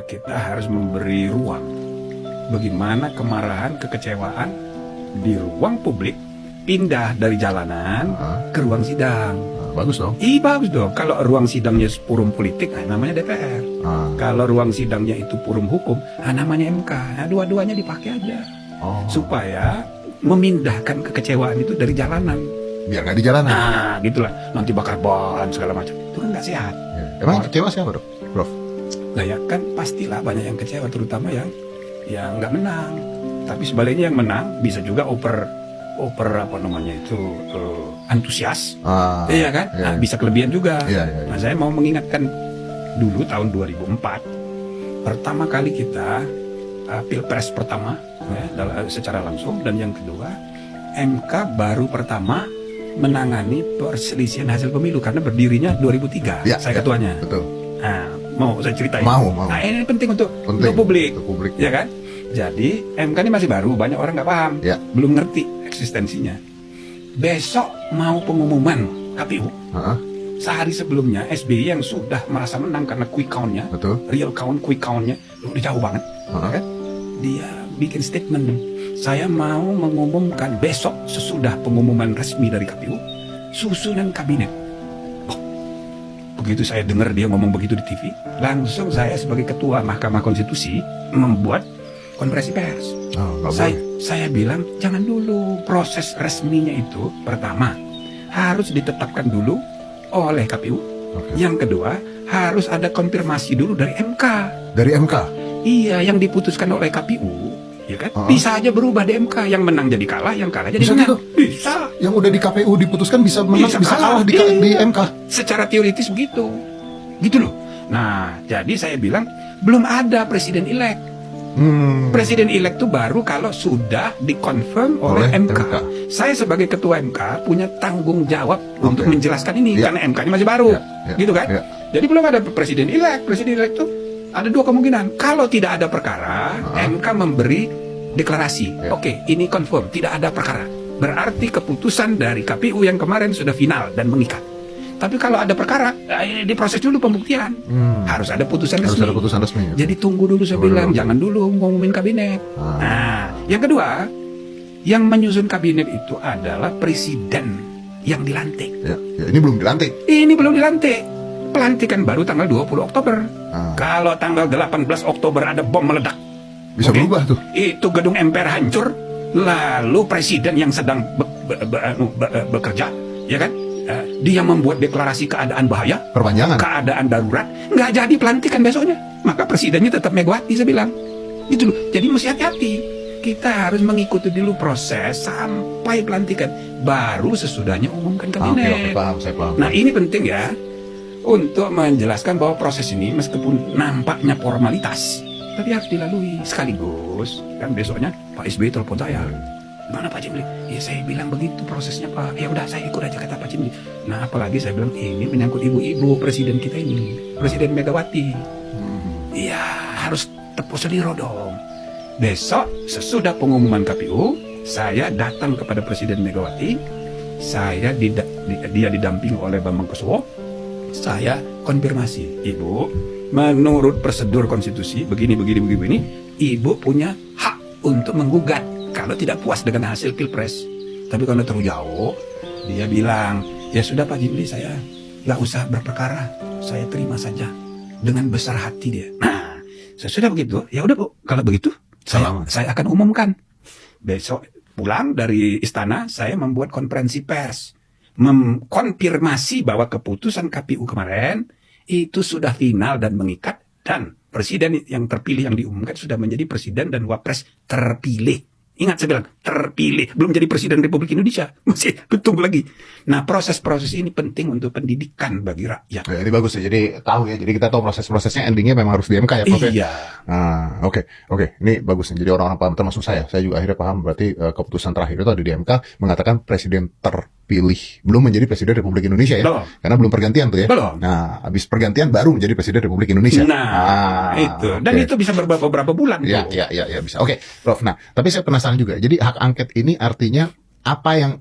kita harus memberi ruang. Bagaimana kemarahan, kekecewaan di ruang publik pindah dari jalanan ke ruang sidang. Bagus dong. Bagus dong. Kalau ruang sidangnya forum politik, namanya DPR. Kalau ruang sidangnya itu forum hukum, namanya MK. Dua-duanya dipakai aja. Supaya memindahkan kekecewaan itu dari jalanan. Biar nggak di jalanan. Gitulah. Nanti bakar ban segala macam. Itu kan nggak sehat. Emang kecewa siapa, Prof? Nah ya kan pastilah banyak yang kecewa, terutama yang nggak menang. Tapi sebaliknya yang menang bisa juga oper apa namanya itu antusias, iya kan? Nah, bisa kelebihan juga. Nah, saya mau mengingatkan dulu tahun 2004 pertama kali kita pilpres pertama secara langsung, dan yang kedua MK baru pertama menangani perselisihan hasil pemilu karena berdirinya 2003. Saya ketuanya. Betul. Nah, mau saya ceritain? Mau. Nah, ini penting untuk publik, ya kan? Jadi MK ini masih baru, banyak orang nggak paham, belum ngerti eksistensinya. Besok mau pengumuman KPU. Sehari sebelumnya SBY yang sudah merasa menang karena quick count-nya, real count, quick count-nya udah jauh banget, kan? Dia bikin statement, saya mau mengumumkan besok sesudah pengumuman resmi dari KPU susunan kabinet. Begitu saya dengar dia ngomong begitu di TV, langsung saya sebagai ketua Mahkamah Konstitusi membuat konferensi pers. Saya bilang jangan dulu, proses resminya itu pertama harus ditetapkan dulu oleh KPU. Yang kedua harus ada konfirmasi dulu dari MK. Dari MK? Iya, yang diputuskan oleh KPU, ya kan? Bisa aja berubah di MK, yang menang jadi kalah, yang kalah jadi menang. Bisa. Yang udah di KPU diputuskan bisa menang, bisa kalah di MK. Secara teoritis begitu, gitu loh. Nah, jadi saya bilang belum ada presiden elek. Presiden elek itu baru kalau sudah dikonfirm oleh MK. Saya sebagai ketua MK punya tanggung jawab untuk menjelaskan ini karena MK-nya masih baru, gitu kan? Jadi belum ada presiden elek. Presiden elek itu ada dua kemungkinan. Kalau tidak ada perkara, MK memberi deklarasi, oke, ini confirm, tidak ada perkara. Berarti keputusan dari KPU yang kemarin sudah final dan mengikat. Tapi kalau ada perkara, diproses dulu pembuktian. Harus ada putusan resmi. Jadi tunggu dulu, saya bilang, jangan dulu ngumumin kabinet. Nah, yang kedua, yang menyusun kabinet itu adalah presiden yang dilantik. Ini belum dilantik. Ini belum dilantik. Pelantikan baru tanggal 20 Oktober. Kalau tanggal 18 Oktober ada bom meledak, bisa berubah tuh. Itu gedung MPR hancur, lalu presiden yang sedang bekerja, ya kan? Dia membuat deklarasi keadaan bahaya, perpanjangan, keadaan darurat, nggak jadi pelantikan besoknya, maka presidennya tetap Megawati, saya bilang. Gitu loh. Jadi mesti hati-hati. Kita harus mengikuti dulu proses sampai pelantikan, baru sesudahnya umumkan kabinet. Saya paham. Nah, ini penting ya, untuk menjelaskan bahwa proses ini meskipun nampaknya formalitas, tapi harus dilalui sekaligus. Kan besoknya Pak SBY telepon saya. Mana Pak Jimli? Ya saya bilang begitu prosesnya Pak. Ya udah saya ikut aja kata Pak Jimli. Nah apalagi saya bilang ini menyangkut ibu-ibu presiden kita ini, Presiden Megawati. Iya harus tepuk seliro dong. Besok sesudah pengumuman KPU, saya datang kepada Presiden Megawati. Dia didampingi oleh Bambang Kuswoyo. Saya konfirmasi, Ibu, menurut prosedur konstitusi begini, Ibu punya hak untuk menggugat kalau tidak puas dengan hasil pilpres. Tapi kalau terlalu jauh, dia bilang, ya sudah Pak Jimli, saya nggak usah berperkara, saya terima saja dengan besar hati dia. Nah, sesudah begitu, ya udah Bu, kalau begitu saya akan umumkan. Besok pulang dari istana, saya membuat konferensi pers, mengkonfirmasi bahwa keputusan KPU kemarin itu sudah final dan mengikat, dan presiden yang terpilih yang diumumkan sudah menjadi presiden dan wapres terpilih. Ingat saya bilang terpilih, belum jadi presiden Republik Indonesia, masih tunggu lagi. Nah proses-proses ini penting untuk pendidikan bagi rakyat. Ya, ini bagus ya, jadi tahu ya, jadi kita tahu proses-prosesnya endingnya memang harus di MK ya Prof. Iya. Nah, oke, ini bagus nih. Jadi orang-orang paham, termasuk saya juga akhirnya paham. Berarti keputusan terakhir itu ada di MK mengatakan presiden terpilih belum menjadi presiden Republik Indonesia ya, belum. Karena belum pergantian tuh ya. Belum. Nah, habis pergantian baru menjadi presiden Republik Indonesia. Nah, itu dan itu bisa beberapa bulan. Ya, bisa. Oke, Prof. Nah, tapi saya penasaran juga. Jadi hak angket ini artinya apa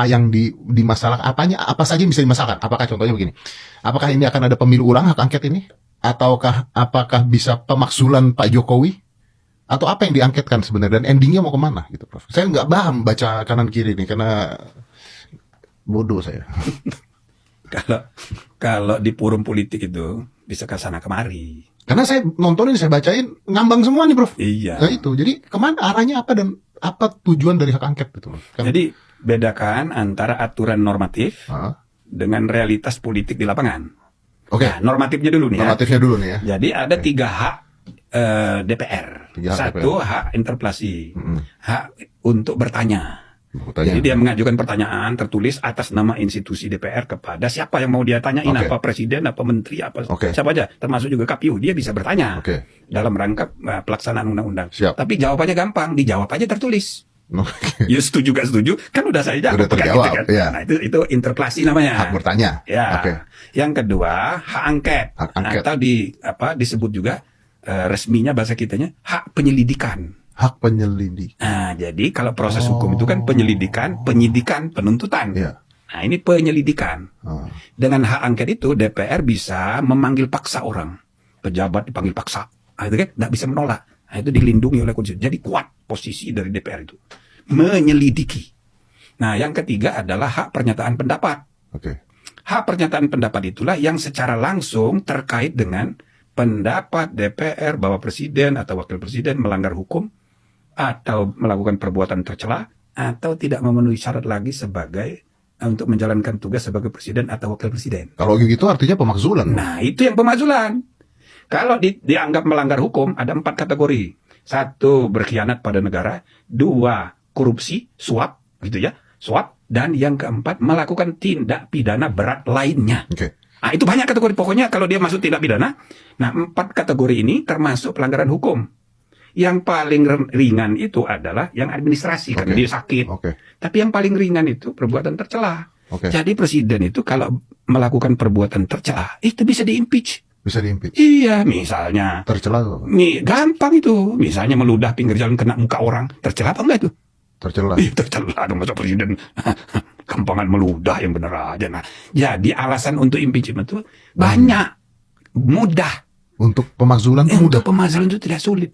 yang dimasalahkan, apa saja yang bisa dimasalahkan? Apakah contohnya begini? Apakah ini akan ada pemilu ulang hak angket ini? ataukah apakah bisa pemakzulan Pak Jokowi? Atau apa yang diangketkan sebenarnya dan endingnya mau kemana gitu, Prof? Saya nggak paham baca kanan kiri nih karena bodoh saya. Kalau kalau di forum politik itu bisa ke sana kemari. Karena saya nontonin, saya bacain ngambang semua nih, Prof. Iya. Nah itu, jadi kemana arahnya apa dan apa tujuan dari hak angket itu? Kan, Jadi bedakan antara aturan normatif ah, dengan realitas politik di lapangan. oke, Nah, normatifnya dulu nih ya. normatifnya dulu nih ya. Jadi ada 3 hak DPR. Tiga hak Satu, hak interpelasi, Mm-mm. hak untuk bertanya. Tanya. Jadi dia mengajukan pertanyaan tertulis atas nama institusi DPR kepada siapa yang mau dia tanyain, Oke. apa presiden, apa menteri, apa Oke. siapa aja, termasuk juga KPU, dia bisa bertanya Oke. dalam rangka pelaksanaan undang-undang. Siap. Tapi jawabannya gampang, dijawab aja tertulis. Oke. Ya setuju gak setuju, kan udah saya jawab. Udah kan terjawab, gitu kan. iya. Nah itu interpelasi namanya. Hak bertanya. Ya. Oke. Yang kedua, hak angket. Hak angket. Atau disebut juga resminya bahasa kitanya hak penyelidikan. Hak penyelidik. Nah, jadi kalau proses hukum itu kan penyelidikan, penyidikan, penuntutan. Iya. Nah, ini penyelidikan. Ah, Dengan hak angket itu DPR bisa memanggil paksa orang. Pejabat dipanggil paksa. Nah, itu kan nggak bisa menolak. Nah, itu dilindungi oleh konstitusi. Jadi kuat posisi dari DPR itu. Menyelidiki. Nah, yang ketiga adalah hak pernyataan pendapat. Oke. Hak pernyataan pendapat itulah yang secara langsung terkait dengan pendapat DPR bahwa presiden atau wakil presiden melanggar hukum atau melakukan perbuatan tercela atau tidak memenuhi syarat lagi sebagai untuk menjalankan tugas sebagai presiden atau wakil presiden. Kalau gitu artinya pemakzulan. Nah, itu yang pemakzulan. Kalau dianggap melanggar hukum ada 4 kategori. 1, berkhianat pada negara. 2, korupsi, suap, gitu ya. Suap. Dan yang keempat, melakukan tindak pidana berat lainnya. Oke. Nah, itu banyak kategori. Pokoknya kalau dia masuk tindak pidana, nah 4 kategori ini termasuk pelanggaran hukum. Yang paling ringan itu adalah yang administrasi, karena Oke. dia sakit. Oke. Tapi yang paling ringan itu perbuatan tercela. Oke. Jadi presiden itu kalau melakukan perbuatan tercela, itu bisa di-impeach. Bisa diimpeach. Iya, misalnya. Tercela tuh. Gampang itu. Misalnya meludah pinggir jalan kena muka orang. Tercela apa enggak itu? Tercela. Ih, tercela dong masa presiden. Gampangan meludah yang bener aja. Nah, jadi alasan untuk impeachment itu banyak. Mudah. Untuk pemakzulan tuh mudah. Untuk pemasaran itu tidak sulit.